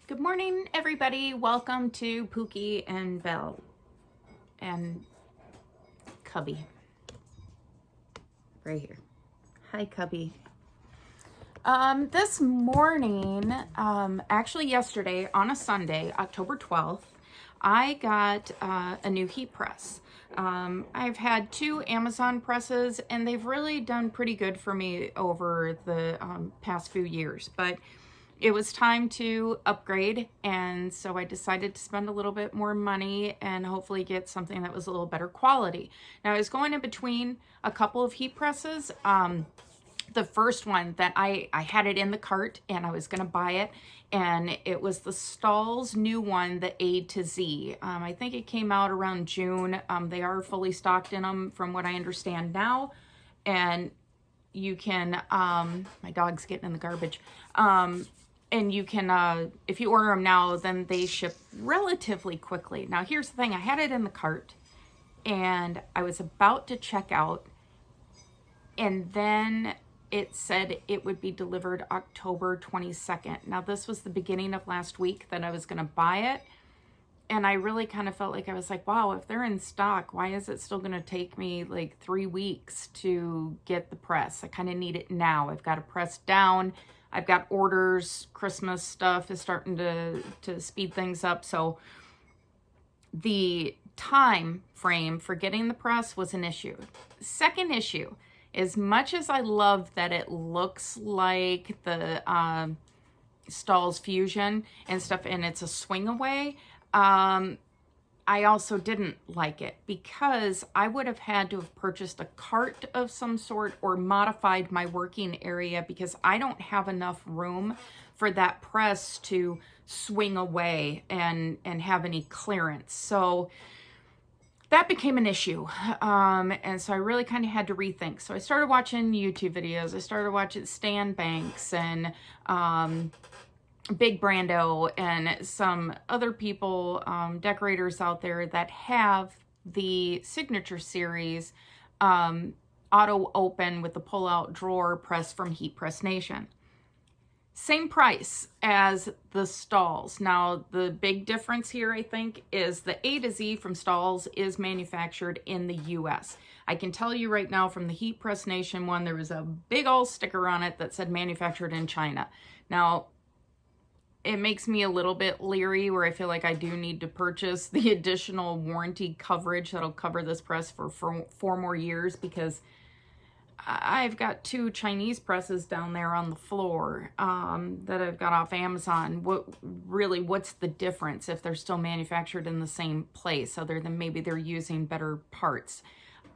Good morning, everybody. Welcome to Pookie and Belle and Cubby right here. Hi, Cubby. This morning, actually yesterday on a Sunday, October 12th, I got a new heat press. I've had two Amazon presses and they've really done pretty good for me over the past few years, but it was time to upgrade, and so I decided to spend a little bit more money and hopefully get something that was a little better quality. Now I was going in between a couple of heat presses. The first one that I had it in the cart and I was going to buy it, and it was the Stahl's new one, the A to Z. I think it came out around June. They are fully stocked in them from what I understand now, and you can, my dog's getting in the garbage, and you can, if you order them now, then they ship relatively quickly. Now, here's the thing. I had it in the cart, and I was about to check out, and then it said it would be delivered October 22nd. Now, this was the beginning of last week that I was going to buy it, and I really kind of felt like I was like, wow, if they're in stock, why is it still going to take me like 3 weeks to get the press? I kind of need it now. I've got to press down. I've got orders. Christmas stuff is starting to speed things up. So the time frame for getting the press was an issue. Second issue, as much as I love that it looks like the Stahl's Fusion and stuff, and it's a swing away, I also didn't like it because I would have had to have purchased a cart of some sort or modified my working area because I don't have enough room for that press to swing away and have any clearance. So that became an issue. And so I really kind of had to rethink. So I started watching YouTube videos. I started watching Stan Banks and Big Brando and some other people, decorators out there that have the Signature Series auto open with the pull-out drawer press from Heat Press Nation. Same price as the Stahl's. Now, the big difference here, I think, is the A to Z from Stahl's is manufactured in the U.S. I can tell you right now from the Heat Press Nation one, there was a big old sticker on it that said manufactured in China. Now, it makes me a little bit leery where I feel like I do need to purchase the additional warranty coverage that'll cover this press for 4 more years, because I've got 2 Chinese presses down there on the floor that I've got off Amazon. What's the difference if they're still manufactured in the same place, other than maybe they're using better parts?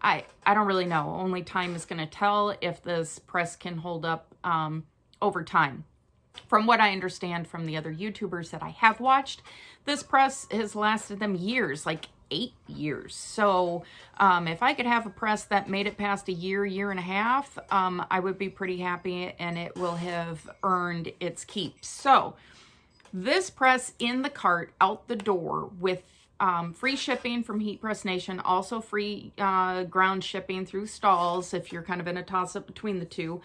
I don't really know. Only time is going to tell if this press can hold up over time. From what I understand from the other YouTubers that I have watched, this press has lasted them years, like 8 years. So if I could have a press that made it past a year and a half, I would be pretty happy, and it will have earned its keep. So this press in the cart out the door with free shipping from Heat Press Nation, also free ground shipping through Stahl's if you're kind of in a toss-up between the two,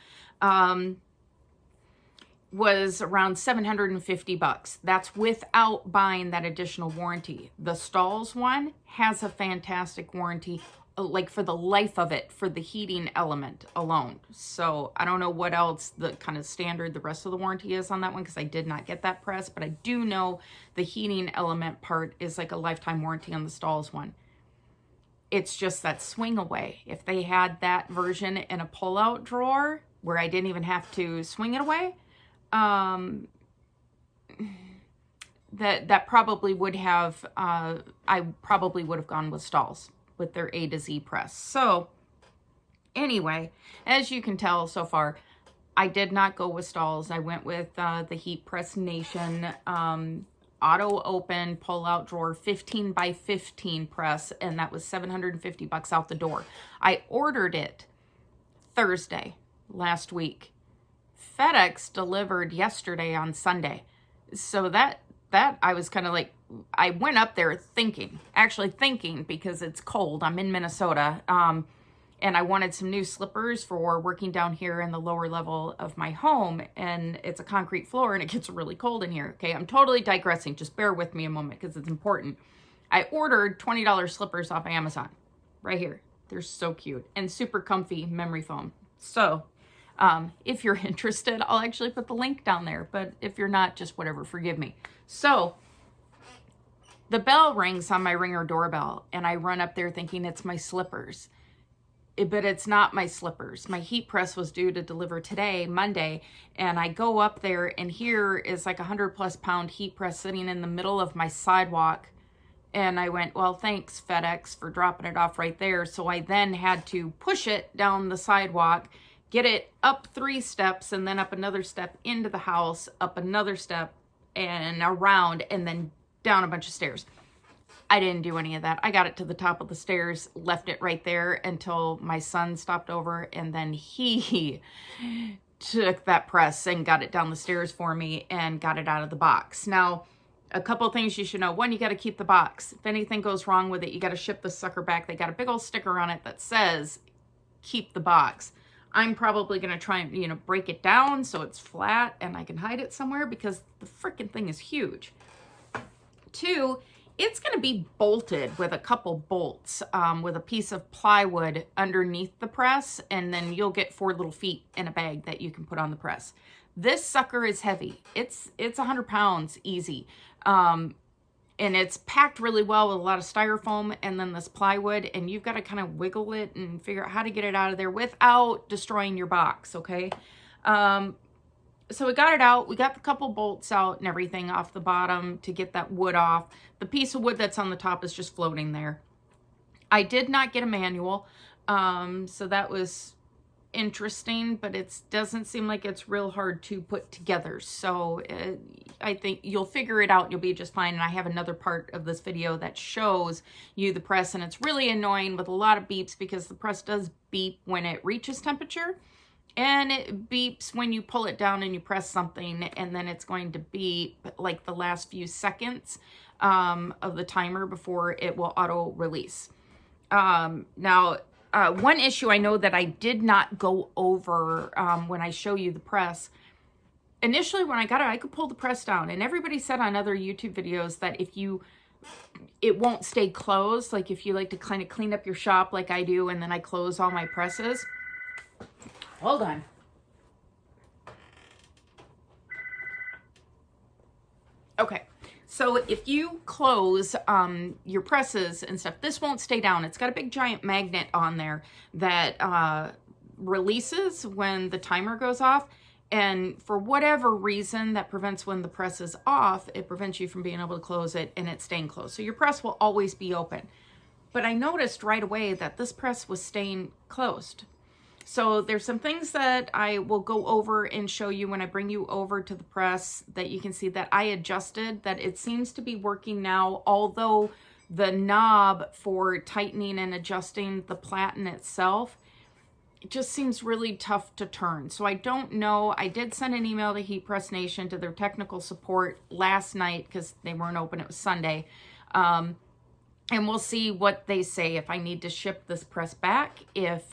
was around $750. That's without buying that additional warranty. The Stahl's one has a fantastic warranty, like for the life of it, for the heating element alone. So I don't know what else the kind of standard the rest of the warranty is on that one, because I did not get that press, but I do know the heating element part is like a lifetime warranty on the Stahl's one. It's just that swing away. If they had that version in a pull-out drawer where I didn't even have to swing it away, that probably would have, I probably would have gone with Stahl's with their A to Z press. So anyway, as you can tell so far, I did not go with Stahl's. I went with the Heat Press Nation auto open pull out drawer 15 by 15 press, and that was $750 out the door. I ordered it Thursday last week. FedEx delivered yesterday on Sunday. So that I was kind of like, I went up there thinking, because it's cold. I'm in Minnesota. and I wanted some new slippers for working down here in the lower level of my home, and it's a concrete floor and it gets really cold in here. Okay, I'm totally digressing. Just bear with me a moment because it's important. I ordered $20 slippers off Amazon right here. They're so cute and super comfy memory foam. So if you're interested, I'll actually put the link down there, but if you're not, just whatever, forgive me. So the bell rings on my Ringer doorbell and I run up there thinking it's my slippers. But it's not my slippers. My heat press was due to deliver today, Monday, and I go up there and here is like 100+ pound heat press sitting in the middle of my sidewalk. And I went, well, thanks FedEx for dropping it off right there. So I then had to push it down the sidewalk, get it up 3 steps and then up another step into the house, up another step and around, and then down a bunch of stairs. I didn't do any of that. I got it to the top of the stairs, left it right there until my son stopped over, and then he took that press and got it down the stairs for me and got it out of the box. Now, a couple things you should know. One, you got to keep the box. If anything goes wrong with it, you got to ship the sucker back. They got a big old sticker on it that says, keep the box. I'm probably going to try and, break it down so it's flat and I can hide it somewhere because the freaking thing is huge. 2, it's going to be bolted with a couple bolts with a piece of plywood underneath the press, and then you'll get 4 little feet in a bag that you can put on the press. This sucker is heavy. It's 100 pounds easy. And it's packed really well with a lot of styrofoam and then this plywood, and you've got to kind of wiggle it and figure out how to get it out of there without destroying your box, okay? So we got it out. We got the couple bolts out and everything off the bottom to get that wood off. The piece of wood that's on the top is just floating there. I did not get a manual, so that was interesting, but it doesn't seem like it's real hard to put together. So I think you'll figure it out. You'll be just fine. And I have another part of this video that shows you the press, and it's really annoying with a lot of beeps because the press does beep when it reaches temperature. And it beeps when you pull it down and you press something, and then it's going to beep like the last few seconds of the timer before it will auto release. Now, one issue I know that I did not go over when I show you the press. Initially, when I got it, I could pull the press down, and everybody said on other YouTube videos that it won't stay closed. Like if you like to kind of clean up your shop like I do, and then I close all my presses. Hold on. Okay, so if you close your presses and stuff, this won't stay down. It's got a big giant magnet on there that releases when the timer goes off. And for whatever reason that prevents when the press is off, it prevents you from being able to close it and it's staying closed. So your press will always be open. But I noticed right away that this press was staying closed. So there's some things that I will go over and show you when I bring you over to the press that you can see that I adjusted, that it seems to be working now, although the knob for tightening and adjusting the platen itself, it just seems really tough to turn. So I don't know. I did send an email to Heat Press Nation, to their technical support last night because they weren't open. It was Sunday. And we'll see what they say, if I need to ship this press back, if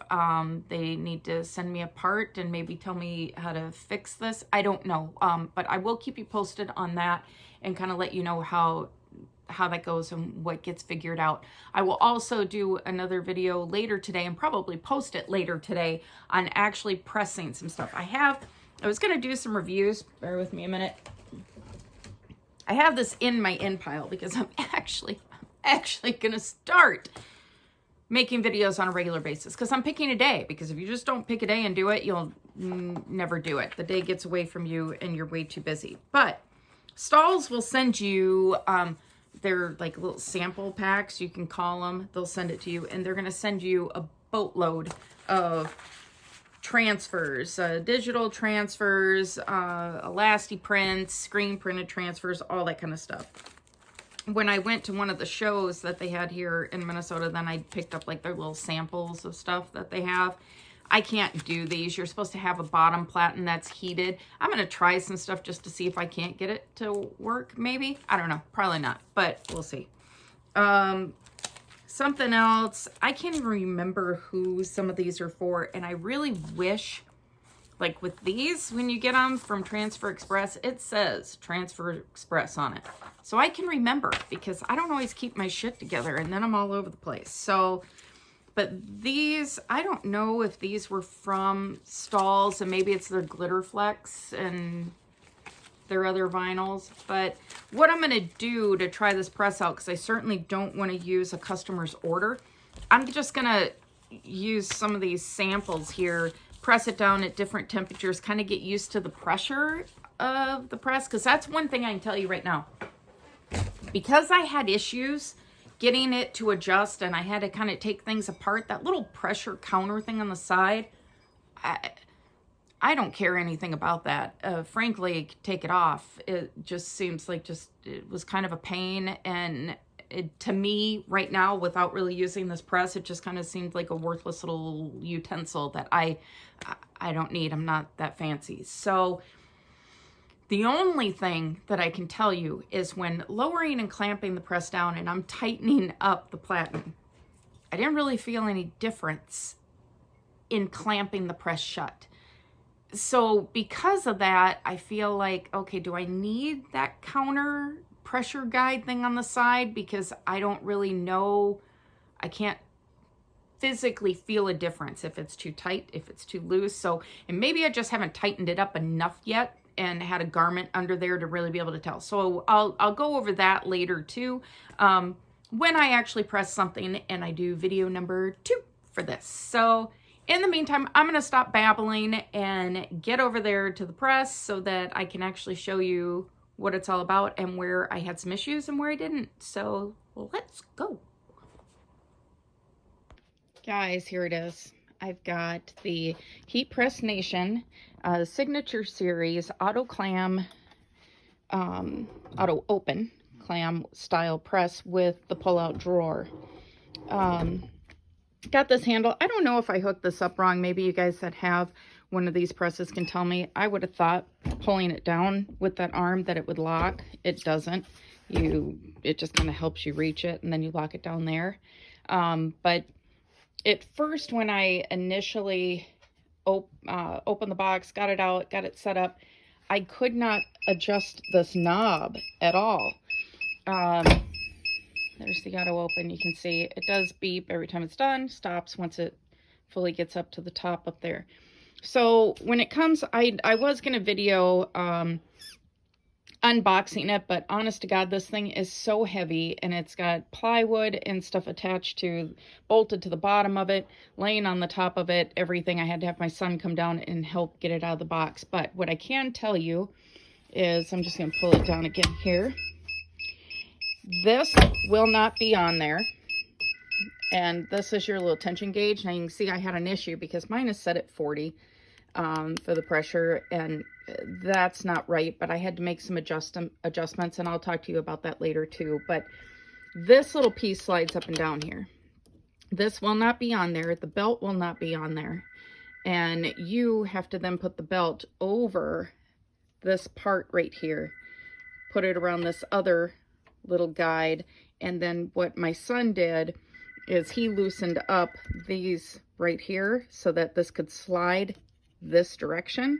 they need to send me a part and maybe tell me how to fix this. I don't know, but I will keep you posted on that and kind of let you know how that goes and what gets figured out. I will also do another video later today and probably post it later today on actually pressing some stuff. I was going to do some reviews. Bear with me a minute. I have this in my in pile because I'm actually gonna start making videos on a regular basis because I'm picking a day, because if you just don't pick a day and do it, you'll never do it. The day gets away from you and you're way too busy. But Stahls will send you they're like little sample packs, you can call them. They'll send it to you, and they're gonna send you a boatload of transfers, digital transfers, elasti prints, screen printed transfers, all that kind of stuff. When I went to one of the shows that they had here in Minnesota, then I picked up like their little samples of stuff that they have. I can't do these. You're supposed to have a bottom platen that's heated. I'm going to try some stuff just to see if I can't get it to work, maybe. I don't know. Probably not, but we'll see. something else. I can't even remember who some of these are for, and I really wish, like with these, when you get them from Transfer Express, it says Transfer Express on it. So I can remember, because I don't always keep my shit together, and then I'm all over the place. So, but these, I don't know if these were from Stalls, and maybe it's their Glitter Flex and their other vinyls. But what I'm going to do to try this press out, because I certainly don't want to use a customer's order, I'm just going to use some of these samples here, press it down at different temperatures, kind of get used to the pressure of the press, because that's one thing I can tell you right now. Because I had issues getting it to adjust, and I had to kind of take things apart, that little pressure counter thing on the side, I don't care anything about that. Frankly, take it off. It just seems like it was kind of a pain. And to me right now, without really using this press, it just kind of seemed like a worthless little utensil that I don't need. I'm not that fancy. So the only thing that I can tell you is when lowering and clamping the press down and I'm tightening up the platen, I didn't really feel any difference in clamping the press shut. So because of that, I feel like, okay, do I need that counter pressure guide thing on the side? Because I don't really know, I can't physically feel a difference if it's too tight, if it's too loose. So, and maybe I just haven't tightened it up enough yet and had a garment under there to really be able to tell. So I'll go over that later too, when I actually press something and I do video number 2 for this. So in the meantime, I'm going to stop babbling and get over there to the press so that I can actually show you what it's all about and where I had some issues and where I didn't. So let's go. Guys, here it is. I've got the Heat Press Nation Signature Series Auto Clam, Auto Open Clam style press with the pull-out drawer. Got this handle. I don't know if I hooked this up wrong. Maybe you guys that have one of these presses can tell me. I would have thought pulling it down with that arm that it would lock. It doesn't. It just kind of helps you reach it, and then you lock it down there. But at first, when I initially opened the box, got it out, got it set up, I could not adjust this knob at all. There's the auto open. You can see it does beep every time it's done, stops once it fully gets up to the top up there. So when it comes, I was going to video unboxing it, but honest to God, this thing is so heavy, and it's got plywood and stuff attached to, bolted to the bottom of it, laying on the top of it, everything. I had to have my son come down and help get it out of the box. But what I can tell you is, I'm just going to pull it down again here. This will not be on there, and this is your little tension gauge. Now you can see I had an issue because mine is set at 40 for the pressure, and that's not right, but I had to make some adjustments, and I'll talk to you about that later too. But this little piece slides up and down here. This will not be on there. The belt will not be on there, and you have to then put the belt over this part right here, put it around this other little guide. And then what my son did is he loosened up these right here so that this could slide this direction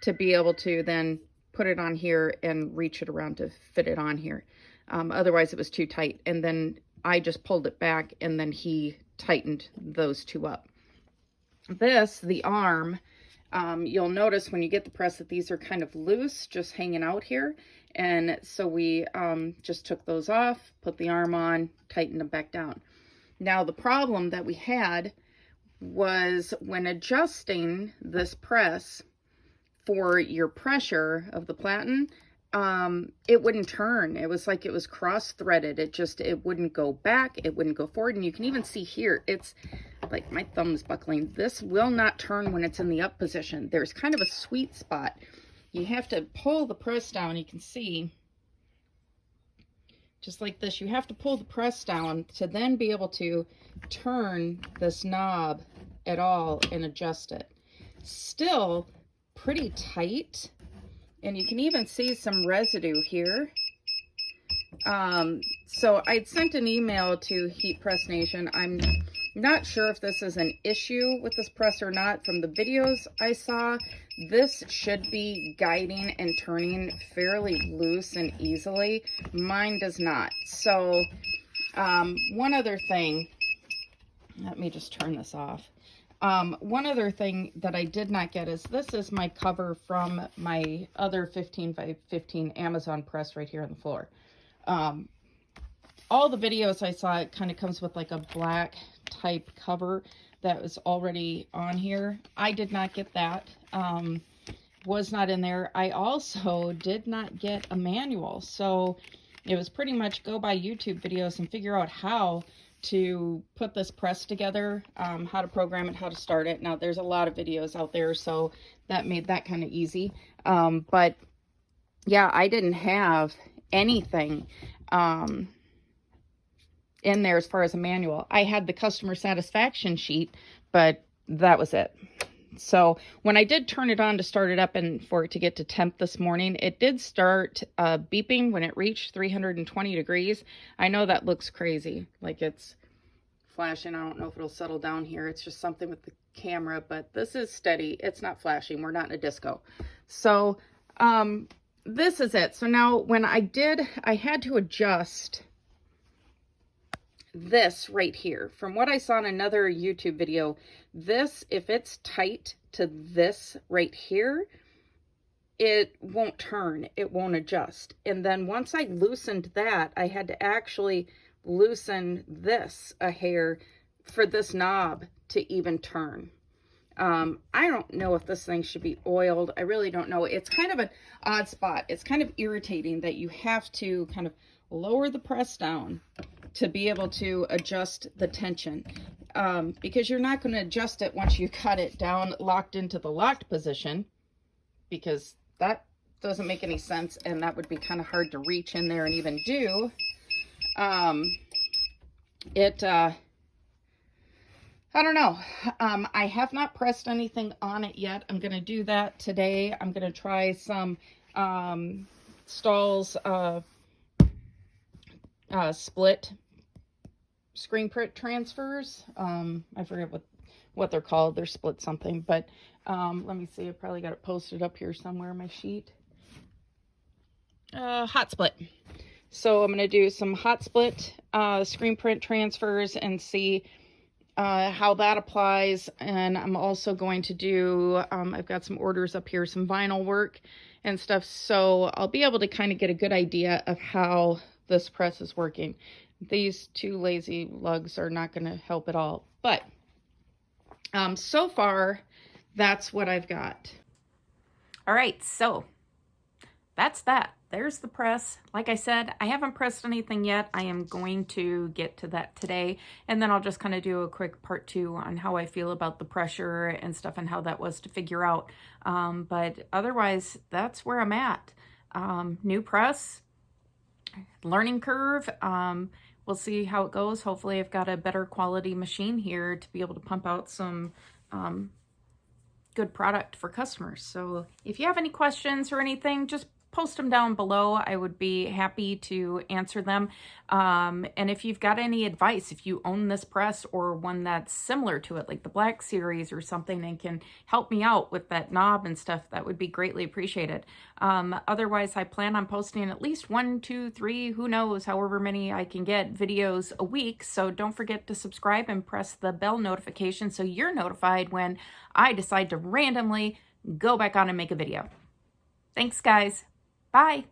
to be able to then put it on here and reach it around to fit it on here. Otherwise it was too tight, and then I just pulled it back, and then he tightened those two up. This, the arm, you'll notice when you get the press that these are kind of loose, just hanging out here. And so we just took those off, put the arm on, tightened them back down. Now the problem that we had was when adjusting this press for your pressure of the platen, it wouldn't turn. It was like it was cross-threaded. It wouldn't go back, it wouldn't go forward. And you can even see here, it's like my thumb's buckling. This will not turn when it's in the up position. There's kind of a sweet spot. You have to pull the press down. You can see, just like this, you have to pull the press down to then be able to turn this knob at all and adjust it. Still pretty tight, and you can even see some residue here. So I'd sent an email to Heat Press Nation. I'm not sure if this is an issue with this press or not. From the videos I saw, this should be guiding and turning fairly loose and easily. Mine does not. So one other thing, let me just turn this off. One other thing that I did not get is this is my cover from my other 15 by 15 Amazon press right here on the floor. All the videos I saw, it kind of comes with like a black type cover that was already on here. I did not get that. Was not in there. I also did not get a manual. So it was pretty much go by YouTube videos and figure out how to put this press together, how to program it, how to start it. Now there's a lot of videos out there, so that made that kind of easy. But yeah, I didn't have anything in there as far as a manual. I had the customer satisfaction sheet, but that was it. So when I did turn it on to start it up and for it to get to temp this morning, it did start beeping when it reached 320 degrees. I know that looks crazy, like it's flashing. I don't know if it'll settle down here. It's just something with the camera, but this is steady. It's not flashing. We're not in a disco. So this is it. So now when I had to adjust this right here. From what I saw in another YouTube video, this, if it's tight to this right here, it won't turn, it won't adjust. And then once I loosened that, I had to actually loosen this a hair for this knob to even turn. I don't know if this thing should be oiled. I really don't know. It's kind of an odd spot. It's kind of irritating that you have to kind of lower the press down to be able to adjust the tension, because you're not going to adjust it once you cut it down locked into the locked position, because that doesn't make any sense, and that would be kind of hard to reach in there and even do. I don't know. I have not pressed anything on it yet. I'm going to do that today. I'm going to try some Stahl's split screen print transfers. I forget what they're called. They're split something, but let me see. I probably got it posted up here somewhere on my sheet. Hot split. So I'm going to do some hot split screen print transfers and see how that applies. And I'm also going to do, I've got some orders up here, some vinyl work and stuff. So I'll be able to kind of get a good idea of how this press is working. These two lazy lugs are not going to help at all. But so far, that's what I've got. All right, so that's that. There's the press. Like I said, I haven't pressed anything yet. I am going to get to that today. And then I'll just kind of do a quick part 2 on how I feel about the pressure and stuff and how that was to figure out. But otherwise, that's where I'm at. New press, learning curve. We'll see how it goes. Hopefully I've got a better quality machine here to be able to pump out some good product for customers. So if you have any questions or anything, just post them down below. I would be happy to answer them. And if you've got any advice, if you own this press or one that's similar to it, like the Black Series or something, and can help me out with that knob and stuff, that would be greatly appreciated. Otherwise, I plan on posting at least 1, 2, 3, who knows, however many I can get videos a week. So don't forget to subscribe and press the bell notification so you're notified when I decide to randomly go back on and make a video. Thanks, guys. Bye.